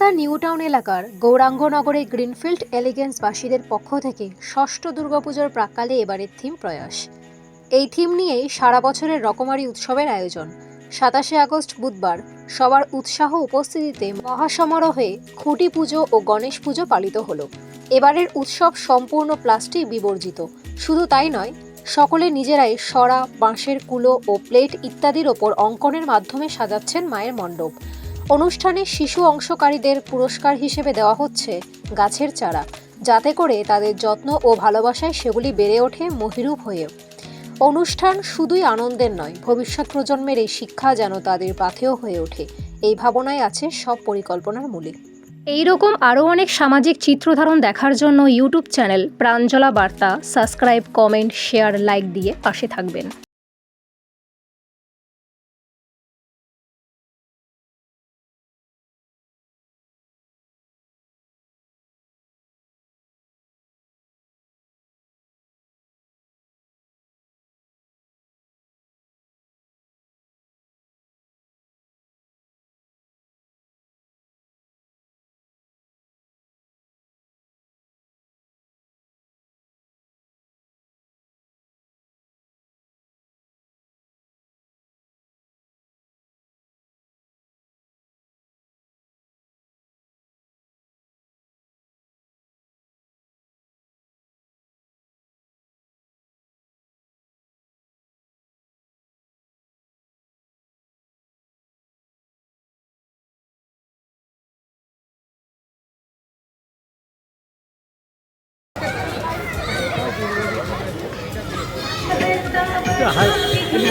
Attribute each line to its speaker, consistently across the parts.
Speaker 1: Kolkata new town এলাকার গৌরাঙ্গনগরে greenfield এলিগেন্সবাসীদের পক্ষ থেকে ষষ্ঠ দুর্গাপুজোর প্রাক্কালে এবারের থিম প্রয়াস। এই থিম নিয়েই সারা বছরের রকমারি উৎসবের আয়োজন। 27শে আগস্ট বুধবার সবার উৎসাহ উপস্থিতিতে মহাসমারোহে খুঁটি পুজো ও গণেশ পুজো পালিত হলো। এবারের উৎসব সম্পূর্ণ প্লাস্টিক বিবর্জিত। শুধু তাই নয়, সকলে নিজেরাই সরা, বাঁশের কুলো ও প্লেট ইত্যাদির ওপর অঙ্কনের মাধ্যমে সাজাচ্ছেন মায়ের মণ্ডপ। অনুষ্ঠানে শিশু অংশকারীদের পুরস্কার হিসেবে দেওয়া হচ্ছে গাছের চারা, যাতে করে তাদের যত্ন ও ভালোবাসায় সেগুলি বেড়ে ওঠে মহিরূপ হয়ে। অনুষ্ঠান শুধুই আনন্দের নয়, ভবিষ্যৎ প্রজন্মের এই শিক্ষা যেন তাদের পাথেয় হয়ে ওঠে, এই ভাবনাই আছে সব পরিকল্পনার মূলে। এইরকম আরও অনেক সামাজিক চিত্রধারণ দেখার জন্য ইউটিউব চ্যানেল প্রাঞ্জলা বার্তা সাবস্ক্রাইব, কমেন্ট, শেয়ার, লাইক দিয়ে পাশে থাকবেন।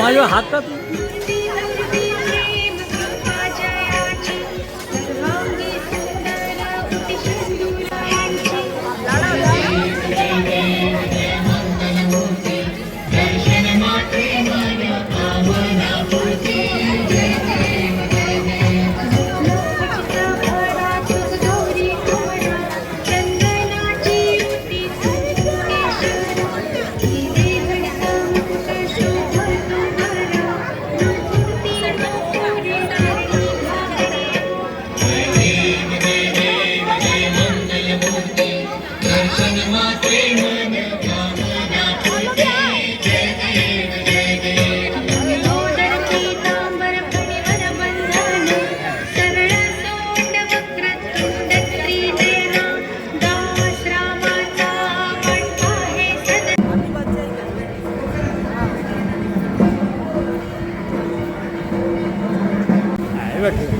Speaker 2: माझ्या हातात Okay.